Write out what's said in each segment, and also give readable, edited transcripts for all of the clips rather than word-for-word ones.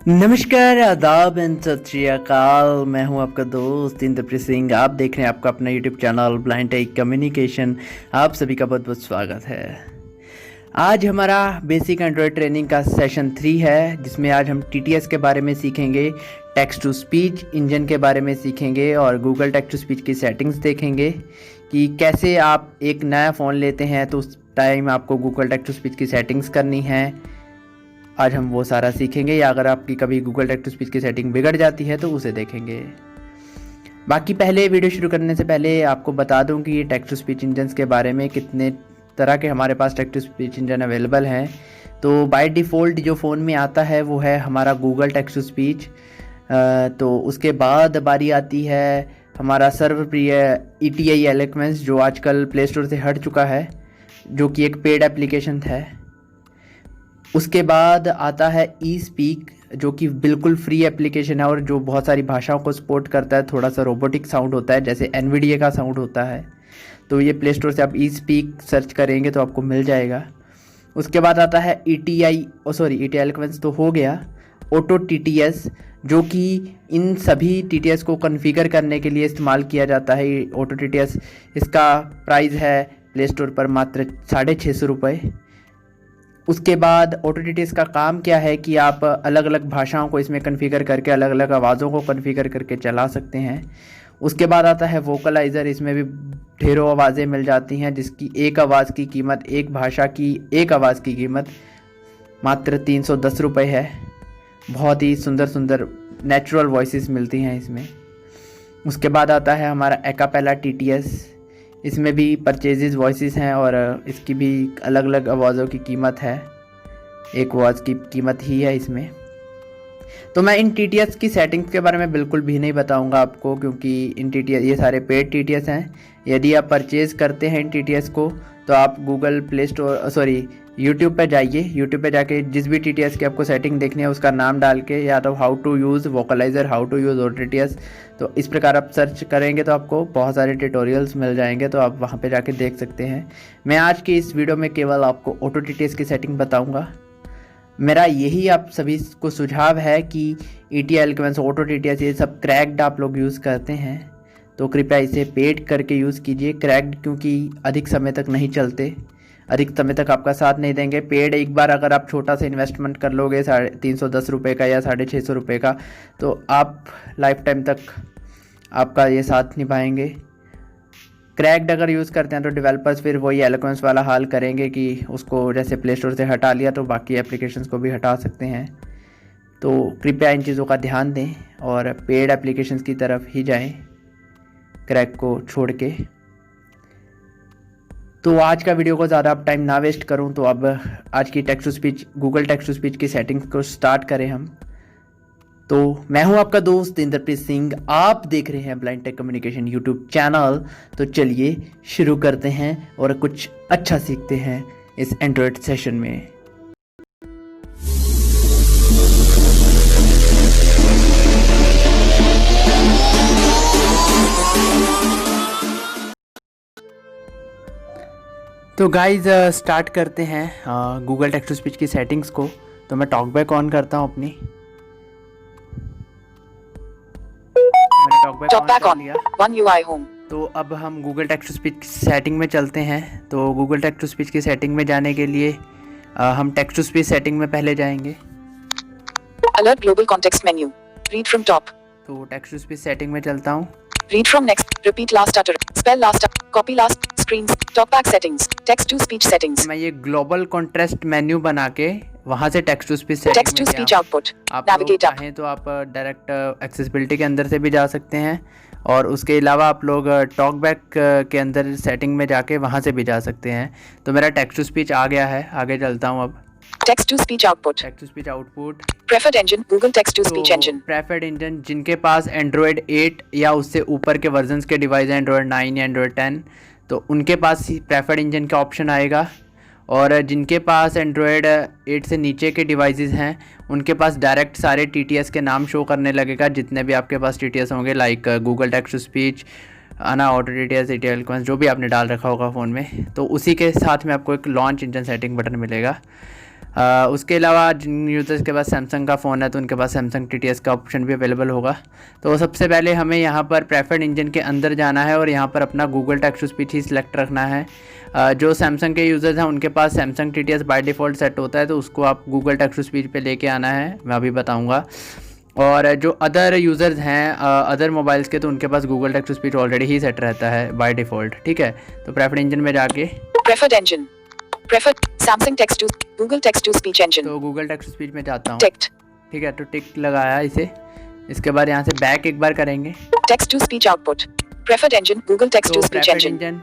नमस्कार, आदाब एंड सत श्री अकाल। मैं हूं आपका दोस्त इंद्रप्रीत सिंह। आप देख रहे हैं आपका अपना YouTube channel blind tech communication. आप सभी का बहुत बहुत स्वागत है। आज हमारा बेसिक एंड्रॉयड ट्रेनिंग का सेशन 3 है, जिसमें आज हम TTS के बारे में सीखेंगे, टेक्स्ट टू स्पीच इंजन के बारे में सीखेंगे और गूगल टेक्स्ट टू स्पीच की सेटिंग्स देखेंगे कि कैसे आप एक नया फ़ोन लेते हैं तो उस टाइम आपको गूगल टेक्स्ट टू स्पीच की सेटिंग्स करनी है। आज हम वो सारा सीखेंगे, या अगर आपकी कभी गूगल टेक्स्ट टू स्पीच की सेटिंग बिगड़ जाती है तो उसे देखेंगे। बाकी पहले वीडियो शुरू करने से पहले आपको बता दूं कि ये टेक्स्ट टू स्पीच इंजन्स के बारे में कितने तरह के हमारे पास text to speech engine available हैं। तो बाय डिफ़ॉल्ट जो फ़ोन में आता है वो है हमारा गूगल टेक्स्ट टू स्पीच। तो उसके बाद बारी आती है हमारा सर्वप्रिय ETI एलोक्वेंस, जो आजकल प्ले स्टोर से हट चुका है, जो कि एक पेड एप्लीकेशन है। उसके बाद आता है eSpeak, जो कि बिल्कुल फ्री एप्लीकेशन है और जो बहुत सारी भाषाओं को सपोर्ट करता है। थोड़ा सा रोबोटिक साउंड होता है, जैसे NVIDIA का साउंड होता है। तो ये प्ले स्टोर से आप eSpeak सर्च करेंगे तो आपको मिल जाएगा। उसके बाद आता है ETI एलोक्वेंस तो हो गया। ऑटो TTS, जो कि इन सभी TTS को कॉन्फ़िगर करने के लिए इस्तेमाल किया जाता है। ऑटो TTS, इसका प्राइस है प्ले स्टोर पर मात्र 650 रुपये। उसके बाद ऑटो TTS का काम क्या है कि आप अलग अलग भाषाओं को इसमें कॉन्फ़िगर करके, अलग अलग आवाज़ों को कॉन्फ़िगर करके चला सकते हैं। उसके बाद आता है वोकलाइज़र। इसमें भी ढेरों आवाज़ें मिल जाती हैं, जिसकी एक आवाज़ की कीमत, एक भाषा की एक आवाज़ की कीमत मात्र 310 रुपये है। बहुत ही सुंदर सुंदर नेचुरल वॉइसेस मिलती हैं इसमें। उसके बाद आता है हमारा एकापेला TTS। इसमें भी परचेजेस वॉइसेस हैं और इसकी भी अलग अलग आवाज़ों की कीमत है, एक आवाज़ की कीमत ही है इसमें। तो मैं इन TTS की सेटिंग्स के बारे में बिल्कुल भी नहीं बताऊंगा आपको, क्योंकि इन TTS ये सारे पेड TTS हैं। यदि आप परचेज़ करते हैं इन TTS को तो आप गूगल प्ले स्टोर यूट्यूब पे जाइए। यूट्यूब पे जाके जिस भी TTS की आपको सेटिंग देखनी है उसका नाम डाल के, या तो how to use vocalizer, how to use auto TTS, तो इस प्रकार आप सर्च करेंगे तो आपको बहुत सारे ट्यूटोरियल्स मिल जाएंगे, तो आप वहाँ पे जाके देख सकते हैं। मैं आज की इस वीडियो में केवल आपको ऑटो TTS की सेटिंग बताऊँगा। मेरा यही आप सभी को सुझाव है कि ETI एलोक्वेंस, ऑटो TTS, ये सब क्रैक्ड आप लोग यूज़ करते हैं तो कृपया इसे पेड करके यूज़ कीजिए। क्रैक्ड क्योंकि अधिक समय तक नहीं चलते, अधिक समय तक आपका साथ नहीं देंगे। पेड एक बार अगर आप छोटा सा इन्वेस्टमेंट कर लोगे 310 रुपये का या 650 रुपये का, तो आप लाइफ टाइम तक आपका ये साथ निभाएंगे। क्रैक्ड अगर यूज़ करते हैं तो डेवलपर्स फिर वही एलोक्वेंस वाला हाल करेंगे कि उसको जैसे प्ले स्टोर से हटा लिया तो बाकी एप्लीकेशंस को भी हटा सकते हैं। तो कृपया इन चीज़ों का ध्यान दें और पेड एप्लीकेशंस की तरफ ही जाएं, क्रैक को छोड़ के। तो आज का वीडियो को ज़्यादा अब टाइम ना वेस्ट करूं, तो अब आज की text to speech, Google text to speech की सेटिंग्स को स्टार्ट करें हम। तो मैं हूं आपका दोस्त इंद्रप्रीत सिंह। आप देख रहे हैं blind tech communication YouTube channel. तो चलिए शुरू करते हैं और कुछ अच्छा सीखते हैं इस एंड्रॉयड सेशन में। तो गाइज स्टार्ट करते हैं गूगल टेक्स्ट टू स्पीच की सेटिंग्स को। तो मैं टॉकबैक ऑन करता हूं अपनी। मैंने टॉकबैक ऑन कर लिया। One UI home. तो अब हम Google text to speech setting में चलते हैं। तो गूगल टेक्स्ट टू स्पीच की सेटिंग में जाने के लिए हम टेक्स्ट टू स्पीच सेटिंग में पहले जाएंगे। Alert global context menu. Read from top. तो टेक्स्ट टू स्पीच सेटिंग में चलता हूँ। Read from next. Repeat last utter. Spell last. Copy last. Screens. Talkback settings. Text to speech settings. मैं ये global contrast menu बना के वहाँ से text to speech setting Text to speech output. आप Navigate up. चाहें तो आप डायरेक्ट एक्सेसिबिलिटी के अंदर से भी जा सकते हैं, और उसके अलावा आप लोग टॉकबैक के अंदर सेटिंग में जाके वहाँ से भी जा सकते हैं। तो मेरा टेक्स्ट टू स्पीच आ गया है, आगे चलता हूँ अब। Text to speech output. Text to speech output. Preferred engine. Google text to speech engine. Preferred engine, जिनके पास एंड्रॉयड 8 या उससे ऊपर के वर्जन्स के डिवाइस हैं, एंड्रॉयड 9 या एंड्रॉयड 10, तो उनके पास प्रेफर्ड इंजन का ऑप्शन आएगा। और जिनके पास एंड्रॉयड 8 से नीचे के डिवाइसेस हैं उनके पास डायरेक्ट सारे TTS के नाम शो करने लगेगा, जितने भी आपके पास TTS होंगे, like Google text to speech, आना, ऑटो TTS, ETI एलोक्वेंस, जो भी आपने डाल रखा होगा फ़ोन में। तो उसी के साथ में आपको एक लॉन्च इंजन सेटिंग बटन मिलेगा। उसके अलावा जिन यूज़र्स के पास सैमसंग का फ़ोन है तो उनके पास सैमसंग TTS का ऑप्शन भी अवेलेबल होगा। तो सबसे पहले हमें यहाँ पर प्रेफर्ड इंजन के अंदर जाना है और यहाँ पर अपना गूगल टेक्स्ट टू स्पीच ही सिलेक्ट रखना है। जो सैमसंग के यूज़र्स हैं उनके पास Samsung TTS by default set होता है, तो उसको आप गूगल टेक्स्ट टू स्पीच पे लेके आना है, मैं अभी बताऊँगा। और जो अदर यूज़र्स हैं अदर मोबाइल्स के, तो उनके पास Google text to speech already ही सेट रहता है बाय डिफ़ॉल्ट, ठीक है। तो प्रेफर्ड इंजन में जाके preferred engine, preferred Samsung text to Google text to speech engine, तो गूगल टेक्स्ट टू स्पीच में जाता हूँ, टिक्ड, ठीक है। तो टिक लगाया इसे। इसके बाद यहाँ से बैक एक बार करेंगे, text to speech output, preferred engine Google text to तो स्पीच प्रेफर्ड इंजन, इंजन,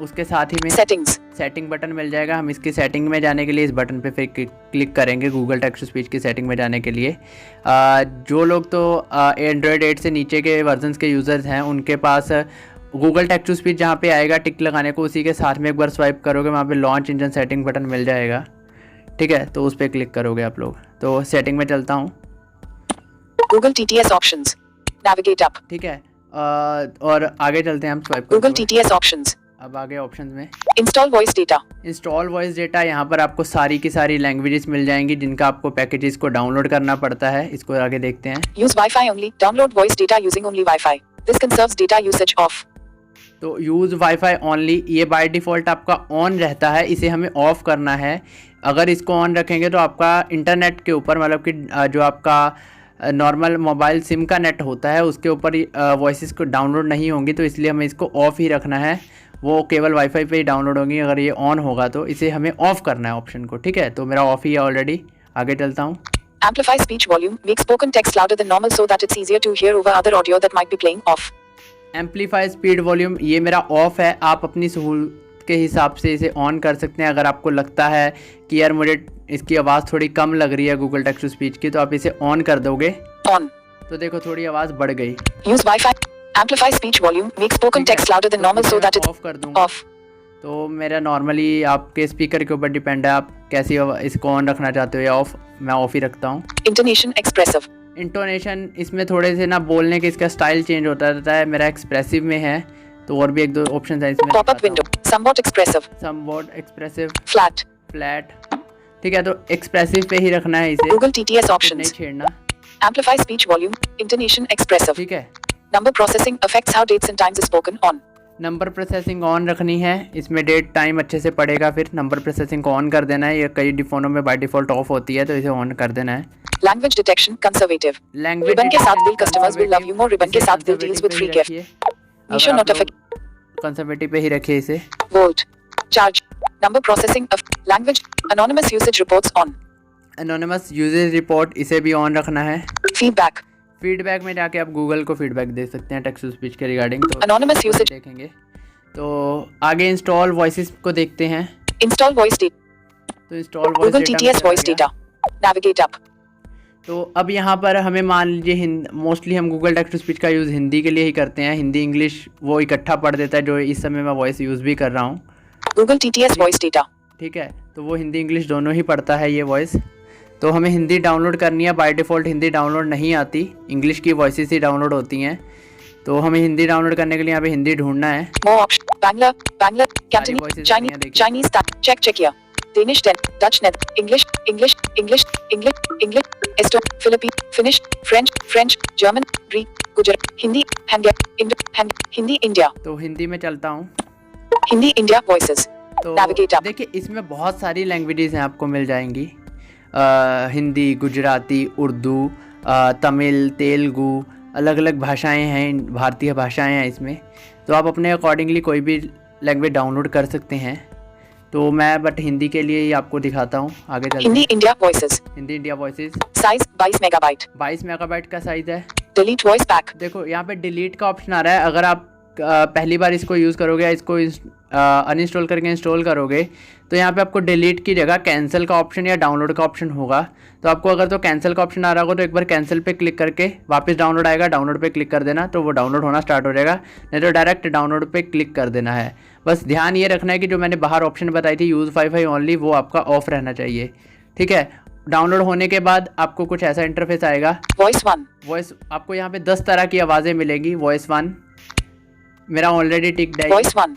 उसके साथ ही में सेटिंग्स, सेटिंग बटन मिल जाएगा। हम इसकी सेटिंग में जाने के लिए इस बटन पे फिर क्लिक करेंगे गूगल टेक्स्ट टू स्पीच की सेटिंग में जाने के लिए। जो लोग तो एंड्रॉयड 8 से नीचे के वर्जन्स के यूज़र्स हैं उनके पास गूगल टेक्स्ट टू स्पीच जहाँ पे आएगा टिक लगाने को, उसी के साथ में एक बार स्वाइप करोगे वहाँ पे लॉन्च इंजन सेटिंग बटन मिल जाएगा, ठीक है। तो उस पर क्लिक करोगे आप लोग। तो सेटिंग में चलता हूँ, Google TTS options, navigate up, ठीक है। और आगे चलते हैं हम स्वाइप गूगल करते TTS ऑप्शंस, अब आगे ऑप्शंस में install voice data, install voice data. यहाँ पर आपको सारी की सारी लैंग्वेजेस मिल जाएंगी जिनका आपको पैकेजेस को डाउनलोड करना पड़ता है। इसको आगे देखते हैं। Use wifi only, download voice data using only wifi, this conserves data usage of. तो यूज़ वाईफाई ओनली, ये बाय डिफ़ॉल्ट आपका ऑन रहता है, इसे हमें ऑफ़ करना है। अगर इसको ऑन रखेंगे तो आपका इंटरनेट के ऊपर, मतलब कि जो आपका नॉर्मल मोबाइल सिम का नेट होता है उसके ऊपर वॉइसेस को डाउनलोड नहीं होंगी, तो इसलिए हमें इसको ऑफ़ ही रखना है। वो केवल वाईफाई पे ही डाउनलोड होंगी। अगर ये ऑन होगा तो इसे हमें ऑफ़ करना है ऑप्शन को, ठीक है। तो मेरा ऑफ़ ही है ऑलरेडी। आगे चलता हूँ। Amplify speech volume, make spoken text louder than normal so that it's easier to hear over other audio that might be playing off. Amplify speed volume, ये मेरा ऑफ़ है। आप अपनी सहूलत के हिसाब से इसे ऑन कर सकते हैं। अगर आपको लगता है कि यार मुझे इसकी आवाज़ थोड़ी कम लग रही है गूगल टेक्स्ट टू स्पीच की, तो आप इसे ऑन कर दोगे, On. तो देखो थोड़ी आवाज़ बढ़ गई। Use Wi-Fi. Amplify speech volume, make spoken text louder than normal so that it's of कर दूंगा। off. तो मेरा नॉर्मली आपके स्पीकर के ऊपर डिपेंड है, आप कैसी इसको ऑन रखना चाहते हो या ऑफ। मैं ऑफ ही रखता हूँ। Intonation expressive. इंटोनेशन, इसमें थोड़े से ना बोलने के इसका स्टाइल चेंज होता रहता है। मेरा एक्सप्रेसिव में है, तो और भी एक दो ऑप्शन है इसमें। Pop-up window. Somewhat expressive. Somewhat expressive, Flat. Flat, ठीक है। तो एक्सप्रेसिव पे ही रखना है इसे, Google TTS नहीं options. छेड़ना, Amplify speech volume. Intonation expressive. ठीक है। Number processing affects how dates and times is spoken on. Number processing on रखनी है, इसमें डेट टाइम अच्छे से पड़ेगा। फिर नंबर प्रोसेसिंग को ऑन कर देना है। ये कई फ़ोनों में बाय डिफ़ॉल्ट ऑफ होती है, तो इसे ऑन कर देना है। Language detection conservative. Language Ribbon के साथ bill customers will love you more. Ribbon के साथ bill deals with free gift. Nisha notification. Conservative पे ही रखिए इसे। Volt. Charge. Number processing of language. Anonymous usage reports on. Anonymous usage report, इसे भी on रखना है। Feedback. फीडबैक में जाके आप गूगल को फीडबैक दे सकते हैं टेक्स्ट टू स्पीच के रिगार्डिंग, तो Anonymous usage. देखेंगे। तो आगे इंस्टॉल वॉइसेस को देखते हैं। Install voice data. तो install voice Google TTS voice data. Navigate up. तो अब यहाँ पर हमें मान लीजिए मोस्टली हम गूगल टेक्स्ट टू स्पीच का यूज़ हिंदी के लिए ही करते हैं। हिंदी इंग्लिश वो इकट्ठा पढ़ देता है, जो इस समय मैं वॉइस यूज़ भी कर रहा हूँ, Google TTS voice data. ठीक है। तो वो हिंदी इंग्लिश दोनों ही पढ़ता है ये वॉइस। तो हमें हिंदी डाउनलोड करनी है। बाय डिफ़ॉल्ट हिंदी डाउनलोड नहीं आती, इंग्लिश की वॉइसेस ही डाउनलोड होती हैं। तो हमें हिंदी डाउनलोड करने के लिए यहाँ पे हिंदी ढूंढना है। More option. Bangla, Cantonese, voices Chinese, हैं, देखिए। Chinese. Check here. Danish, Dutch, English, Philippine, Finnish, French, German, Greek, Gujarati, Hindi, Hindi, India. तो हिंदी में चलता हूँ। Hindi, India voices. तो Navigate up. देखिए इसमें बहुत सारी लैंग्वेजेस हैं, आपको मिल जाएंगी। हिंदी, गुजराती, उर्दू, तमिल, तेलुगु, अलग अलग भाषाएं हैं, भारतीय भाषाएं हैं इसमें। तो आप अपने अकॉर्डिंगली कोई भी लैंग्वेज डाउनलोड कर सकते हैं। तो मैं बट हिंदी के लिए ही आपको दिखाता हूँ। आगे चलते Hindi, हैं। India voices. Hindi India voices, Size 22 megabyte. 22 megabyte का साइज़ है। Delete voice pack. देखो यहाँ पे डिलीट का ऑप्शन आ रहा है। अगर आप पहली बार इसको यूज़ करोगे या इसको अनइंस्टॉल करके इंस्टॉल करोगे, तो यहाँ पे आपको डिलीट की जगह कैंसिल का ऑप्शन या डाउनलोड का ऑप्शन होगा। तो आपको अगर तो कैंसिल का ऑप्शन आ रहा होगा तो एक बार कैंसिल पे क्लिक करके वापस डाउनलोड आएगा, डाउनलोड पे क्लिक कर देना, तो वो डाउनलोड होना स्टार्ट हो जाएगा। नहीं तो डायरेक्ट डाउनलोड पे क्लिक कर देना है। बस ध्यान ये रखना है कि जो मैंने बाहर ऑप्शन बताई थी यूज़ वाईफाई ओनली, वो आपका ऑफ रहना चाहिए, ठीक है। डाउनलोड होने के बाद आपको कुछ ऐसा इंटरफेस आएगा। Voice 1. वॉइस आपको यहाँ पे 10 तरह की आवाज़ें मिलेंगी। वॉइस 1 मेरा ऑलरेडी टिक्ड है, Voice 1.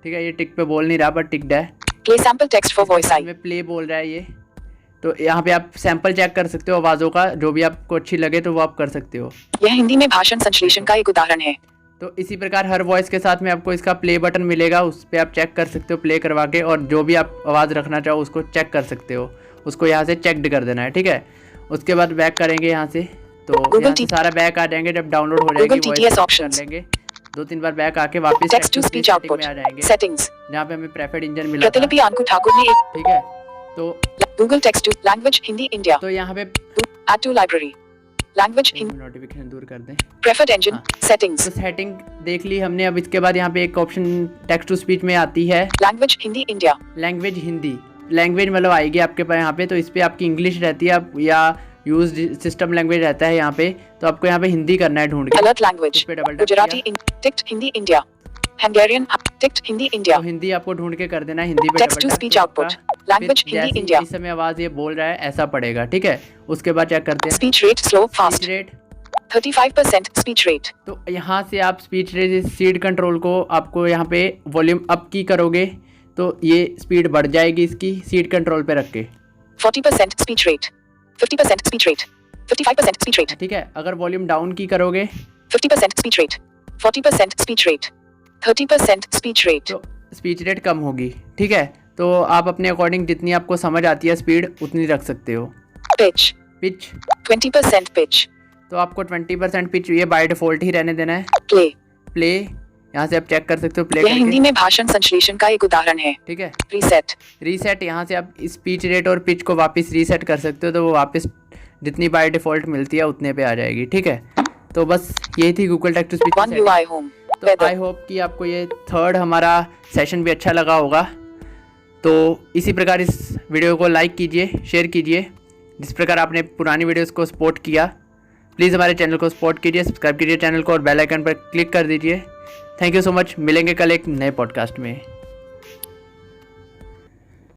ठीक है। ये टिक पे बोल नहीं रहा बट टिक्ड है। Play sample text for voice I. में प्ले बोल रहा है ये, तो यहाँ पे आप सैंपल चेक कर सकते हो आवाज़ों का, जो भी आपको अच्छी लगे तो वो आप कर सकते हो। यह हिंदी में भाषण संश्लेषण का एक उदाहरण है। तो इसी प्रकार हर वॉइस के साथ में आपको इसका प्ले बटन मिलेगा, उस पर आप चेक कर सकते हो प्ले करवा के, और जो भी आप आवाज़ रखना चाहो उसको चेक कर सकते हो, उसको यहाँ से चेकड कर देना है, ठीक है। उसके बाद बैक करेंगे यहाँ से, तो यहाँ से सारा बैक आ जाएंगे, जब डाउनलोड हो जाएगी TTS कर लेंगे, 2-3 बार बैक आके वापस टेक्स्ट टू स्पीच आउटपुट में आ जाएंगे, सेटिंग्स, जहाँ पे हमें प्रेफर्ड इंजन मिला था, प्रतिलिपि आंकु ठाकुर ने एक, ठीक है। तो Google text to language Hindi India, तो यहाँ पे add to library language Hindi, notification दूर कर दें, प्रेफर्ड इंजन सेटिंग्स, तो सेटिंग देख ली हमने। अब इसके बाद यहाँ पे एक ऑप्शन टेक्स्ट टू स्पीच में आती है language Hindi India, language Hindi, language मतलब आएगी आपके पास यहाँ पे, तो इस पे आपकी इंग्लिश रहती है आप या यूज सिस्टम लैंग्वेज रहता है यहाँ पे, तो आपको यहाँ पे हिंदी करना है ढूंढ के, alert language Gujarati ticked Hindi India, Hungarian ticked Hindi India, तो हिंदी आपको ढूंढ के कर देना है, हिंदी पे text to speech output language Hindi India, इस समय आवाज ये बोल रहा है ऐसा पड़ेगा, ठीक है। उसके बाद चेक करते हैं speech rate slow fast rate 35% speech rate, तो यहाँ से आप स्पीच रेट स्पीड कंट्रोल को आपको यहाँ पे वॉल्यूम अप की करोगे तो ये स्पीड बढ़ जाएगी इसकी, सीट कंट्रोल पे रख के 40% speech rate 50% speech rate 55% speech rate, ठीक है। अगर वॉल्यूम डाउन की करोगे 50% speech rate 40% speech rate 30% speech rate, तो स्पीच रेट कम होगी, ठीक है। तो आप अपने अकॉर्डिंग जितनी आपको समझ आती है स्पीड उतनी रख सकते हो। पिच पिच 20% पिच, तो आपको 20% पिच ये बाय डिफॉल्ट ही रहने देना है। प्ले प्ले यहाँ से आप चेक कर सकते हो प्ले यह हिंदी में भाषण संश्लेषण का एक उदाहरण है, ठीक है। रीसेट रीसेट यहाँ से आप स्पीच रेट और पिच को वापस रीसेट कर सकते हो, तो वो वापस जितनी बाय डिफॉल्ट मिलती है उतने पे आ जाएगी, ठीक है। तो बस यही थी Google text to speech. One UI home, तो आई होप कि आपको ये थर्ड हमारा सेशन भी अच्छा लगा होगा। तो इसी प्रकार इस वीडियो को लाइक कीजिए, शेयर कीजिए, जिस प्रकार आपने पुरानी वीडियोस को सपोर्ट किया। प्लीज़ हमारे चैनल को सपोर्ट कीजिए, सब्सक्राइब कीजिए चैनल को और बेल आइकन पर क्लिक कर दीजिए। Thank you so much. मिलेंगे कल एक नए पॉडकास्ट में।